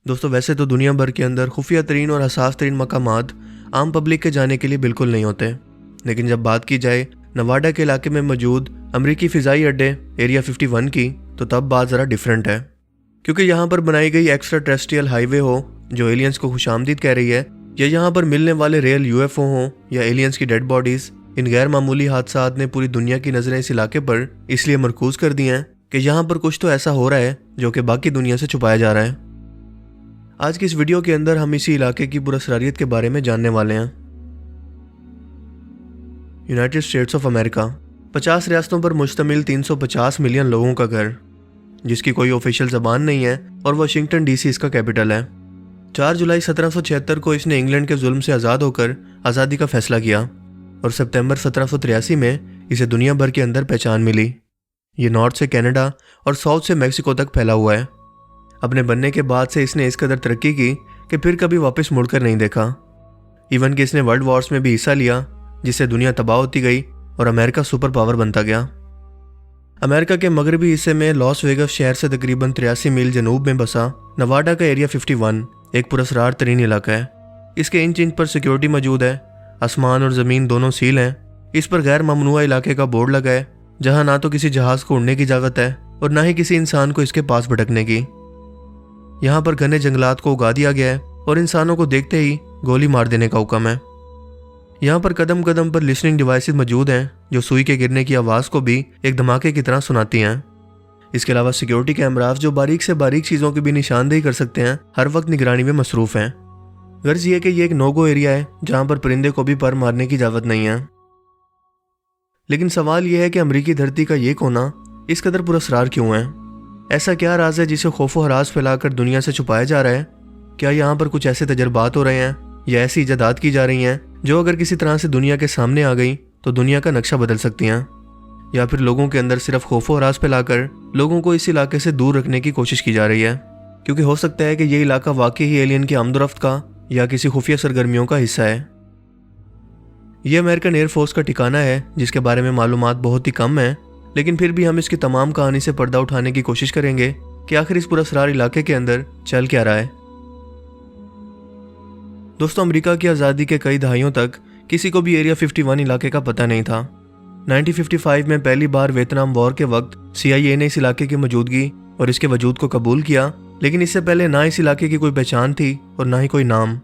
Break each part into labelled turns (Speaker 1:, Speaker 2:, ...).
Speaker 1: दोस्तों वैसे तो दुनिया भर के अंदर खुफिया तरीन और हसास तरीन मकामात आम पब्लिक के जाने के लिए बिल्कुल नहीं होते, लेकिन जब बात की जाए नवाडा के इलाके में मौजूद अमरीकी फ़िज़ाई अड्डे एरिया 51 की, तो तब बात ज़रा डिफरेंट है। क्योंकि यहाँ पर बनाई गई एक्स्ट्रा टेरेस्ट्रियल हाईवे हो जो एलियंस को खुशामदीद कह रही है, या यहाँ पर मिलने वाले रियल यूएफओ हों या एलियंस की डेड बॉडीज़, इन गैर मामूली हादसात ने पूरी दुनिया की नज़रें इस इलाके पर इसलिए मरकूज़ कर दी हैं कि यहाँ पर कुछ तो ऐसा हो रहा है जो कि बाकी दुनिया से छुपाया जा रहा है। आज की इस वीडियो के अंदर हम इसी इलाके की पुरअसरारियत के बारे में जानने वाले हैं। यूनाइटेड स्टेट्स ऑफ अमेरिका 50 रियासतों पर मुश्तमिल 350 मिलियन लोगों का घर, जिसकी कोई ऑफिशियल ज़बान नहीं है, और वाशिंगटन डीसी इसका कैपिटल है। 4 जुलाई 1776 को इसने इंग्लैंड के जुल्म से आज़ाद होकर आज़ादी का फैसला किया और सितंबर 1783 में इसे दुनिया भर के अंदर पहचान मिली। ये नॉर्थ से कनाडा और साउथ से मैक्सिको तक फैला हुआ है। अपने बनने के बाद से इसने इस कदर तरक्की की कि फिर कभी वापस मुड़कर नहीं देखा। इवन कि इसने वर्ल्ड वॉर्स में भी हिस्सा लिया, जिससे दुनिया तबाह होती गई और अमेरिका सुपर पावर बनता गया। अमेरिका के मगरबी हिस्से में लॉस वेगस शहर से तकरीबन 83 मील जनूब में बसा नवाडा का एरिया 51 एक पुरअसरार तरीन इलाका है। इसके इंच इंच पर सिक्योरिटी मौजूद है। आसमान और ज़मीन दोनों सील हैं। इस पर गैर ममनुआ इलाके का बोर्ड लगा है, जहाँ ना तो किसी जहाज़ को उड़ने की इजाज़त है और ना ही किसी इंसान को इसके पास भटकने की। यहाँ पर घने जंगलात को उगा दिया गया है और इंसानों को देखते ही गोली मार देने का हुक्म है। यहाँ पर कदम कदम पर लिसनिंग डिवाइसेस मौजूद हैं जो सुई के गिरने की आवाज़ को भी एक धमाके की तरह सुनाती हैं। इसके अलावा सिक्योरिटी कैमरास जो बारीक से बारीक चीज़ों की भी निशानदेही कर सकते हैं, हर वक्त निगरानी में मसरूफ़ हैं। गर्ज ये कि ये एक नोगो एरिया है जहाँ पर परिंदे को भी पर मारने की इजाज़त नहीं है। लेकिन सवाल यह है कि अमरीकी धरती का ये कोना इस कदर पुरअसरार क्यों है? ऐसा क्या राज है जिसे खौफो हरास फैलाकर दुनिया से छुपाया जा रहा है? क्या यहाँ पर कुछ ऐसे तजर्बात हो रहे हैं या ऐसी इजादात की जा रही हैं जो अगर किसी तरह से दुनिया के सामने आ गई तो दुनिया का नक्शा बदल सकती हैं? या फिर लोगों के अंदर सिर्फ खौफो हरास फैलाकर लोगों को इस इलाके से दूर रखने की कोशिश की जा रही है? क्योंकि हो सकता है कि ये इलाका वाकई ही एलियन की आमदोरफ्त का या किसी खुफिया सरगर्मियों का हिस्सा है। यह अमेरिकन एयरफोर्स का ठिकाना है जिसके बारे में मालूमात बहुत ही कम है, लेकिन फिर भी हम इसकी तमाम कहानी से पर्दा उठाने की कोशिश करेंगे कि आखिर इस पुरअसरार इलाके के अंदर चल क्या रहा है। दोस्तों अमेरिका की आज़ादी के कई दहाइयों तक किसी को भी एरिया 51 इलाके का पता नहीं था। 1955 में पहली बार वियतनाम वॉर के वक्त CIA ने इस इलाके की मौजूदगी और इसके वजूद को कबूल किया, लेकिन इससे पहले ना इस इलाके की कोई पहचान थी और ना ही कोई नाम।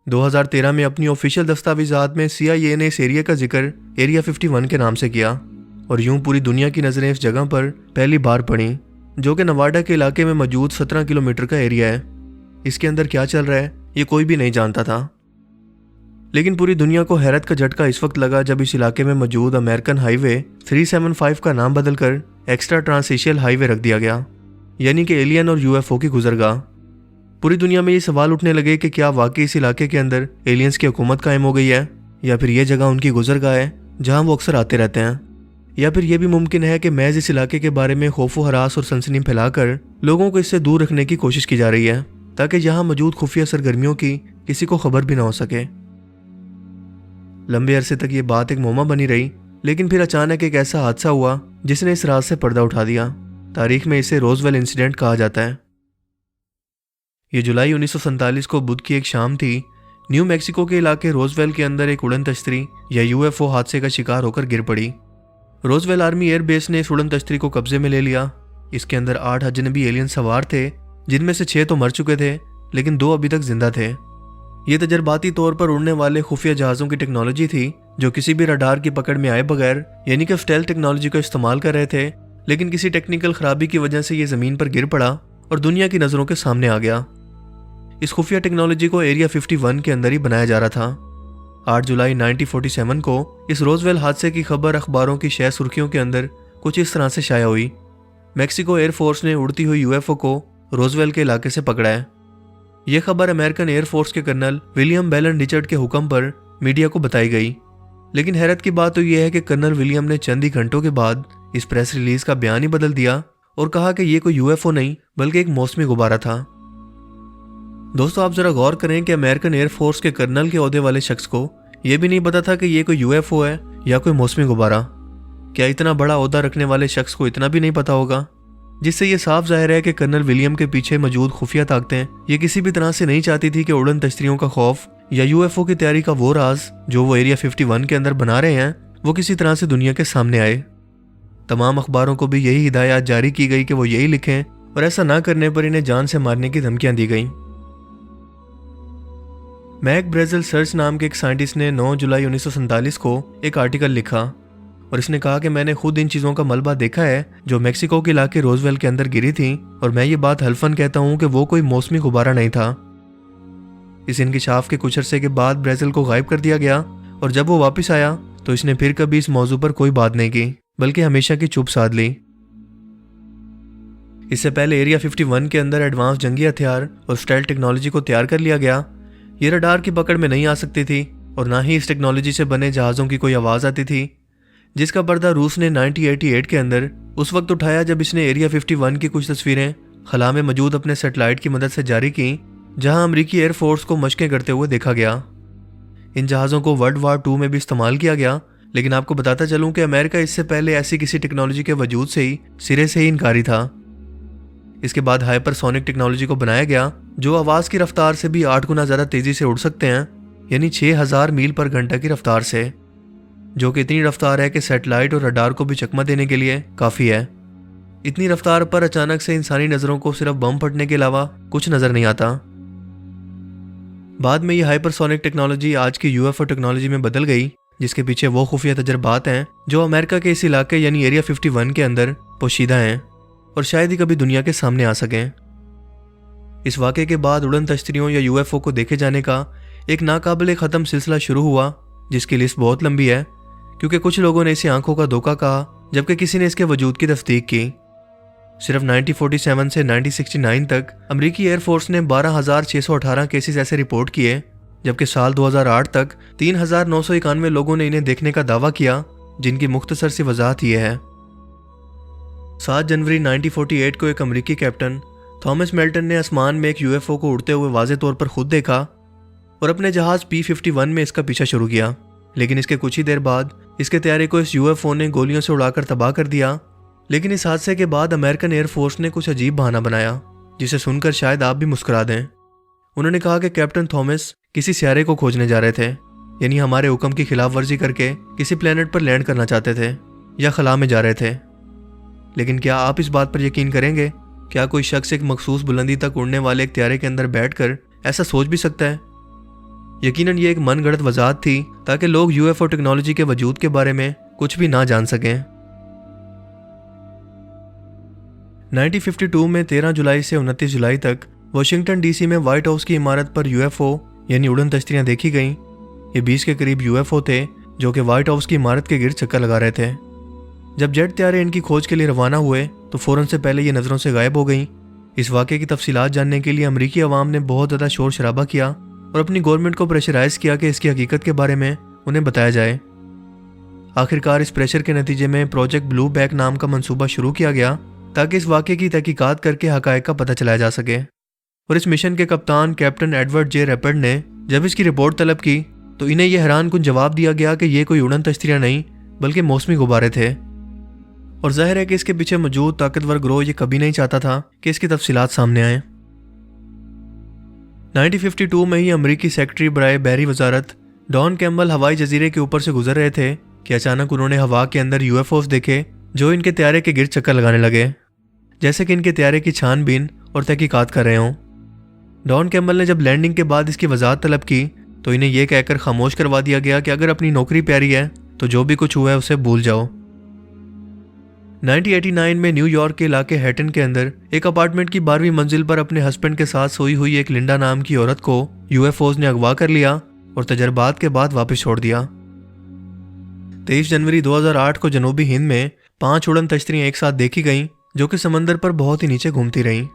Speaker 1: 2013 में अपनी ऑफिशियल दस्तावेजात में CIA ने इस एरिया का जिक्र एरिया 51 के नाम से किया और यूं पूरी दुनिया की नज़रें इस जगह पर पहली बार पड़ी, जो कि नवाडा के इलाके में मौजूद 17 किलोमीटर का एरिया है। इसके अंदर क्या चल रहा है ये कोई भी नहीं जानता था, लेकिन पूरी दुनिया को हैरत का झटका इस वक्त लगा जब इस इलाके में मौजूद अमेरिकन हाईवे 375 का नाम बदलकर एक्स्ट्रा ट्रांसएशियल हाईवे रख दिया गया, यानी कि एलियन और UFO की गुजरगाह। पूरी दुनिया में ये सवाल उठने लगे कि क्या वाकई इस इलाके के अंदर एलियंस की हुकूमत कायम हो गई है, या फिर ये जगह उनकी गुजरगाह है जहाँ वो अक्सर आते रहते हैं, या फिर यह भी मुमकिन है कि महज इस इलाके के बारे में खौफो हरास और सनसनी फैलाकर लोगों को इससे दूर रखने की कोशिश की जा रही है ताकि यहाँ मौजूद खुफिया सरगर्मियों की किसी को खबर भी ना हो सके। लंबे अरसे तक ये बात एक मोमा बनी रही, लेकिन फिर अचानक एक ऐसा हादसा हुआ जिसने इस राज से पर्दा उठा दिया। तारीख में इसे रोजवेल इंसिडेंट कहा जाता है। ये जुलाई 1947 को बुध की एक शाम थी। न्यू मैक्सिको के इलाके रोजवेल के अंदर एक उड़न तश्तरी या UFO हादसे का शिकार होकर गिर पड़ी। रोजवेल आर्मी एयरबेस ने इस उड़न तश्तरी को कब्जे में ले लिया। इसके अंदर 8 अजनबी एलियन सवार थे, जिनमें से 6 तो मर चुके थे, लेकिन 2 अभी तक जिंदा थे। ये तजर्बाती तौर पर उड़ने वाले खुफिया जहाज़ों की टेक्नोलॉजी थी जो किसी भी रडार की पकड़ में आए बगैर, यानी कि स्टेल्थ टेक्नोलॉजी का इस्तेमाल कर रहे थे, लेकिन किसी टेक्निकल खराबी की वजह से ये ज़मीन पर गिर पड़ा और दुनिया की नज़रों के सामने आ गया। इस खुफिया टेक्नोलॉजी को एरिया 51 के अंदर ही बनाया जा रहा था। 8 जुलाई 1947 को इस रोजवेल हादसे की खबर अखबारों की शह सुर्खियों के अंदर कुछ इस तरह से शाया हुई। मैक्सिको एयरफोर्स ने उड़ती हुई UFO को रोजवेल के इलाके से पकड़ा है। यह खबर अमेरिकन एयरफोर्स के कर्नल विलियम बेलन रिचर्ड के हुक्म पर मीडिया को बताई गई, लेकिन हैरत की बात तो यह है कि कर्नल विलियम ने चंद ही घंटों के बाद इस प्रेस रिलीज का बयान ही बदल दिया और कहा कि यह कोई UFO नहीं बल्कि एक मौसमी गुब्बारा था। दोस्तों आप जरा गौर करें कि अमेरिकन एयरफोर्स के कर्नल के ओहदे वाले शख्स को यह भी नहीं पता था कि यह कोई UFO है या कोई मौसमी गुब्बारा। क्या इतना बड़ा ओहदा रखने वाले शख्स को इतना भी नहीं पता होगा जिससे ये साफ जाहिर है कि कर्नल विलियम के पीछे मौजूद खुफिया ताकतें ये किसी भी तरह से नहीं चाहती थी कि उड़न तश्तरियों का खौफ या यूएफओ की तैयारी का वो राज जो वो एरिया 51 के अंदर बना रहे हैं वो किसी तरह से दुनिया के सामने आए। तमाम अखबारों को भी यही हिदायत जारी की गई कि वो यही लिखें और ऐसा ना करने पर इन्हें जान से मारने की धमकियां दी गईं। मैक ब्रेजल सर्च नाम के एक साइंटिस्ट ने 9 जुलाई 1947 को एक आर्टिकल लिखा और इसने कहा कि मैंने खुद इन चीज़ों का मलबा देखा है जो मेक्सिको के इलाके रोजवेल के अंदर गिरी थी और मैं ये बात हल्फन कहता हूँ कि वो कोई मौसमी गुब्बारा नहीं था। इस इंकिशाफ के कुछ अरसे के बाद ब्रेजल को गायब कर दिया गया और जब वो वापस आया तो इसने फिर कभी इस मौजू पर कोई बात नहीं की बल्कि हमेशा की चुप साध ली। इससे पहले एरिया 51 के अंदर एडवांस जंगी हथियार और स्टेल्थ टेक्नोलॉजी को तैयार कर लिया गया। ये रडार की पकड़ में नहीं आ सकती थी और ना ही इस टेक्नोलॉजी से बने जहाज़ों की कोई आवाज़ आती थी, जिसका पर्दा रूस ने 1988 के अंदर उस वक्त उठाया जब इसने एरिया 51 की कुछ तस्वीरें खला में मौजूद अपने सैटेलाइट की मदद से जारी की, जहां अमेरिकी एयरफोर्स को मशकें करते हुए देखा गया। इन जहाज़ों को वर्ल्ड वार 2 में भी इस्तेमाल किया गया, लेकिन आपको बताता चलूं कि अमेरिका इससे पहले ऐसी किसी टेक्नोलॉजी के वजूद से ही सिरे से ही इनकारी था। इसके बाद हाइपरसोनिक टेक्नोलॉजी को बनाया गया जो आवाज़ की रफ्तार से भी 8 गुना ज़्यादा तेज़ी से उड़ सकते हैं, यानी 6000 मील पर घंटा की रफ्तार से, जो कि इतनी रफ्तार है कि सैटेलाइट और रडार को भी चकमा देने के लिए काफ़ी है। इतनी रफ्तार पर अचानक से इंसानी नज़रों को सिर्फ बम फटने के अलावा कुछ नज़र नहीं आता। बाद में ये हाइपरसोनिक टेक्नोलॉजी आज की यूएफओ टेक्नोलॉजी में बदल गई, जिसके पीछे वो खुफिया तजर्बात हैं जो अमेरिका के इस इलाके यानी एरिया 51 के अंदर पोशीदा हैं और शायद ही कभी दुनिया के सामने आ सकें। इस वाक़े के बाद उड़न तश्तरियों या यूएफओ को देखे जाने का एक नाकाबिले ख़त्म सिलसिला शुरू हुआ, जिसकी लिस्ट बहुत लंबी है क्योंकि कुछ लोगों ने इसे आंखों का धोखा कहा जबकि किसी ने इसके वजूद की तस्दीक की। सिर्फ 1947 से 1969 तक अमेरिकी एयरफोर्स ने 12,618 केसेस ऐसे रिपोर्ट किए, जबकि साल 2008 तक 3,991 लोगों ने इन्हें देखने का दावा किया, जिनकी मुख्तसर सी वजाहत यह है। 7 जनवरी 1948 को एक अमेरिकी कैप्टन थॉमस मेल्टन ने आसमान में एक यूएफओ को उड़ते हुए वाज़े तौर पर खुद देखा और अपने जहाज़ P-51 में इसका पीछा शुरू किया, लेकिन इसके कुछ ही देर बाद इसके तैयारी को इस यूएफओ ने गोलियों से उड़ाकर तबाह कर दिया। लेकिन इस हादसे के बाद अमेरिकन एयरफोर्स ने कुछ अजीब बहाना बनाया, जिसे सुनकर शायद आप भी मुस्कुरा दें। उन्होंने कहा कि कैप्टन थॉमस किसी सियारे को खोजने जा रहे थे, यानी हमारे हुक्म की खिलाफ वर्जी करके किसी प्लेनेट पर लैंड करना चाहते थे या खला में जा रहे थे। लेकिन क्या आप इस बात पर यकीन करेंगे, क्या कोई शख्स एक मखसूस बुलंदी तक उड़ने वाले एक त्यारे के अंदर बैठकर ऐसा सोच भी सकता है? यकीनन ये एक मनगढ़ंत वजाहत थी ताकि लोग यूएफओ टेक्नोलॉजी के वजूद के बारे में कुछ भी ना जान सकें। 1952 में 13 जुलाई से 29 जुलाई तक वाशिंगटन डीसी में व्हाइट हाउस की इमारत पर यूएफओ यानी उड़न तश्तरियां देखी गईं। ये 20 के करीब यूएफओ थे जो कि व्हाइट हाउस की इमारत के गिर्द चक्कर लगा रहे थे। जब जेट त्यारे इनकी खोज के लिए रवाना हुए तो फौरन से पहले ये नज़रों से गायब हो गईं। इस वाक़े की तफसीलात जानने के लिए अमरीकी अवाम ने बहुत ज़्यादा शोर शराबा किया और अपनी गवर्नमेंट को प्रेशराइज किया कि इसकी हकीकत के बारे में उन्हें बताया जाए। आखिरकार इस प्रेशर के नतीजे में प्रोजेक्ट ब्लू बैक नाम का मंसूबा शुरू किया गया ताकि इस वाक़े की तहकीकात करके हक़ाइक़ का पता चलाया जा सके। और इस मिशन के कप्तान कैप्टन एडवर्ड जे रैपर्ड ने जब इसकी रिपोर्ट तलब की तो इन्हें यह हैरानकुन जवाब दिया गया कि ये कोई उड़न तश्तरियां नहीं बल्कि मौसमी गुब्बारे थे। और जाहिर है कि इसके पीछे मौजूद ताकतवर ग्रोह ये कभी नहीं चाहता था कि इसकी तफसीलात सामने आए। 1952 में ही अमरीकी सेक्रेटरी बराए बहरी वजारत डॉन कैम्बल हवाई जजीरे के ऊपर से गुजर रहे थे कि अचानक उन्होंने हवा के अंदर यूएफओस देखे जो इनके त्यारे के गिर्द चक्कर लगाने लगे, जैसे कि इनके त्यारे की छानबीन और तहकीकात कर रहे हों। डॉन कैम्बल ने जब लैंडिंग के बाद इसकी वजाहत तलब की तो इन्हें यह कहकर खामोश करवा दिया गया कि अगर अपनी नौकरी प्यारी है तो जो भी कुछ हुआ है उसे भूल जाओ। 1989 में न्यूयॉर्क के इलाके हैटन के अंदर एक अपार्टमेंट की 12वीं मंजिल पर अपने हस्बैंड के साथ सोई हुई एक लिंडा नाम की औरत को यूएफओस ने अगवा कर लिया और तजर्बात के बाद वापस छोड़ दिया। 23 जनवरी 2008 को जनूबी हिंद में 5 उड़न तश्तरियां एक साथ देखी गईं जो कि समंदर पर बहुत ही नीचे घूमती रहीं।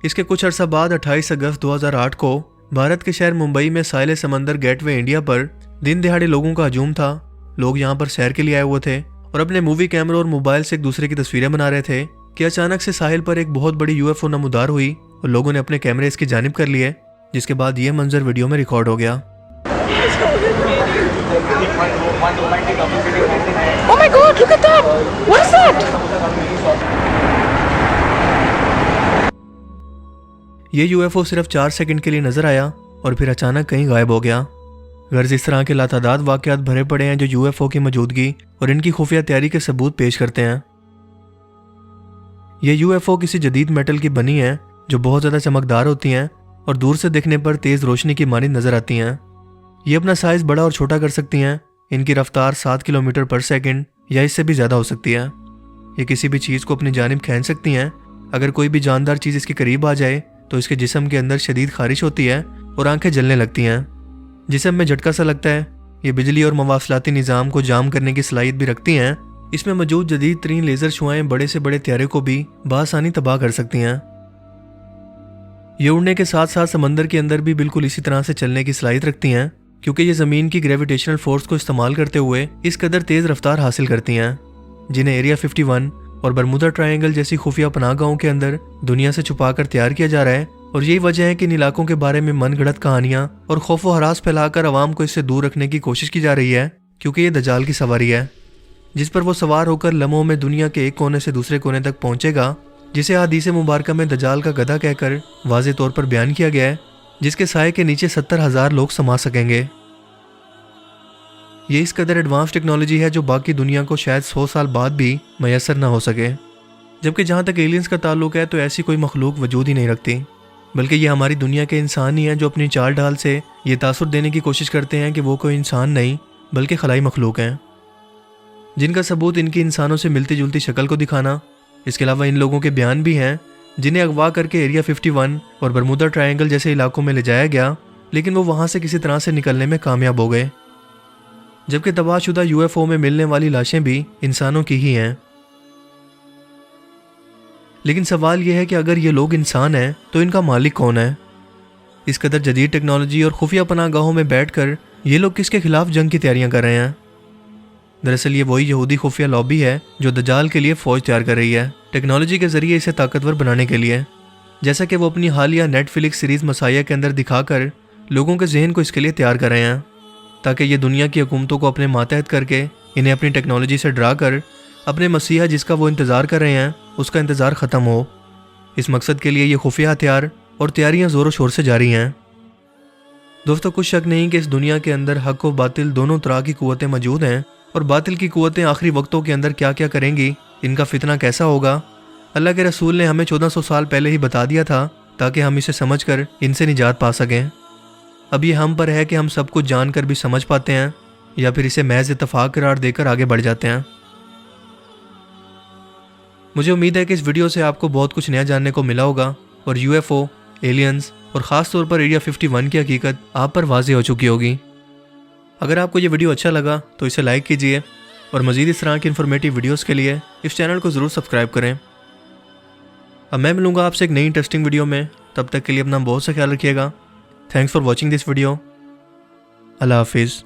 Speaker 1: इसके कुछ अर्सा बाद 28 अगस्त 2008 को भारत के शहर मुंबई में साहिल समंदर गेटवे इंडिया पर दिन दिहाड़े लोगों का हजूम था। लोग यहाँ पर सैर के लिए आए हुए थे और अपने मूवी कैमरों और मोबाइल से एक दूसरे की तस्वीरें बना रहे थे कि अचानक से साहिल पर एक बहुत बड़ी यूएफओ नमूदार हुई और लोगों ने अपने कैमरे इसकी जानिब कर लिए, जिसके बाद ये मंजर वीडियो में रिकॉर्ड हो गया।
Speaker 2: Oh my God, look at that! What is that?
Speaker 1: ये यूएफओ सिर्फ 4 सेकंड के लिए नजर आया और फिर अचानक कहीं गायब हो गया। गर्ज इस तरह के लातादाद वाकयात भरे पड़े हैं जो यूएफओ की मौजूदगी और इनकी खुफिया तैयारी के सबूत पेश करते हैं। ये यूएफओ किसी जदीद मेटल की बनी है जो बहुत ज़्यादा चमकदार होती हैं और दूर से देखने पर तेज़ रोशनी की मानी नजर आती हैं। ये अपना साइज़ बड़ा और छोटा कर सकती हैं। इनकी रफ्तार 7 किलोमीटर पर सेकंड या इससे भी ज़्यादा हो सकती है। ये किसी भी चीज़ को अपनी जानिब खींच सकती हैं। अगर कोई भी जानदार चीज़ इसके करीब आ जाए तो इसके जिस्म के अंदर शदीद खारिश होती है और आंखें जलने लगती हैं। जिस्म में झटका सा लगता है। ये बिजली और मवासलाती निज़ाम को जाम करने की सलाहियत भी रखती हैं। इसमें मौजूद जदीद तरीन लेज़र शुआएं बड़े से बड़े त्यारे को भी बआसानी तबाह कर सकती हैं। ये उड़ने के साथ साथ समंदर के अंदर भी बिल्कुल इसी तरह से चलने की सलाहियत रखती हैं, क्योंकि ये ज़मीन की ग्रेविटेशनल फोर्स को इस्तेमाल करते हुए इस कदर तेज़ रफ्तार हासिल करती हैं, जिन्हें एरिया 51 और बरमुदा ट्रायंगल जैसी खुफिया पनाहगाहों के अंदर दुनिया से छुपाकर तैयार किया जा रहा है। और यही वजह है कि इन इलाकों के बारे में मनगढ़ंत कहानियां और खौफ व हरास फैलाकर आवाम को इससे दूर रखने की कोशिश की जा रही है, क्योंकि ये दज्जाल की सवारी है जिस पर वो सवार होकर लम्हों में दुनिया के एक कोने से दूसरे कोने तक पहुंचेगा, जिसे हदीस मुबारक में दज्जाल का गधा कहकर वाज़ेह तौर पर बयान किया गया है, जिसके साए के नीचे 70,000 लोग समा सकेंगे। ये इस कदर एडवांस टेक्नोलॉजी है जो बाकी दुनिया को शायद 100 साल बाद भी मैसर ना हो सके। जबकि जहाँ तक एलियंस का ताल्लुक है तो ऐसी कोई मखलूक वजूद ही नहीं रखती, बल्कि ये हमारी दुनिया के इंसान ही हैं जो अपनी चाल ढाल से ये तासुर देने की कोशिश करते हैं कि वो कोई इंसान नहीं बल्कि खलाई मखलूक हैं, जिनका सबूत इनकी इंसानों से मिलती जुलती शक्ल को दिखाना। इसके अलावा इन लोगों के बयान भी हैं जिन्हें अगवा करके एरिया 51 और बरमुदा ट्रायंगल जैसे इलाकों में ले जाया गया, लेकिन वो वहाँ से किसी तरह से निकलने में कामयाब हो गए। जबकि तबाहशुदा यूएफओ में मिलने वाली लाशें भी इंसानों की ही हैं। लेकिन सवाल यह है कि अगर ये लोग इंसान हैं तो इनका मालिक कौन है? इस कदर जदीद टेक्नोलॉजी और खुफिया पनाहगाहों में बैठकर ये लोग किसके खिलाफ जंग की तैयारियां कर रहे हैं? दरअसल ये वही यहूदी खुफिया लॉबी है जो दज्जाल के लिए फौज तैयार कर रही है, टेक्नोलॉजी के जरिए इसे ताकतवर बनाने के लिए, जैसा कि वो अपनी हालिया नेटफ्लिक्स सीरीज मसाया के अंदर दिखाकर लोगों के जहन को इसके लिए तैयार कर रहे हैं, ताकि ये दुनिया की हुकूमतों को अपने मातहत करके इन्हें अपनी टेक्नोलॉजी से डरा कर अपने मसीहा जिसका वो इंतज़ार कर रहे हैं उसका इंतज़ार ख़त्म हो। इस मकसद के लिए ये खुफिया हथियार और तैयारियां ज़ोरों शोर से जारी हैं। दोस्तों, कुछ शक नहीं कि इस दुनिया के अंदर हक व बातिल दोनों तरह की कुव्वतें मौजूद हैं, और बातिल की कुव्वतें आखिरी वक्तों के अंदर क्या क्या करेंगी, इनका फितना कैसा होगा, अल्लाह के रसूल ने हमें 1400 साल पहले ही बता दिया था, ताकि हम इसे समझ कर इनसे निजात पा सकें। अब ये हम पर है कि हम सब कुछ जानकर भी समझ पाते हैं या फिर इसे महज इत्तफाक करार देकर आगे बढ़ जाते हैं। मुझे उम्मीद है कि इस वीडियो से आपको बहुत कुछ नया जानने को मिला होगा और यूएफओ, एलियंस और ख़ास तौर पर एरिया 51 की हकीकत आप पर वाज़ेह हो चुकी होगी। अगर आपको ये वीडियो अच्छा लगा तो इसे लाइक कीजिए और मज़ीद इस तरह की इन्फॉर्मेटिव वीडियोस के लिए इस चैनल को ज़रूर सब्सक्राइब करें। अब मैं मिलूँगा आपसे एक नई इंटरेस्टिंग वीडियो में। तब तक के लिए अपना बहुत सा ख्याल रखिएगा। Thanks for watching this video. Allah हाफिज़।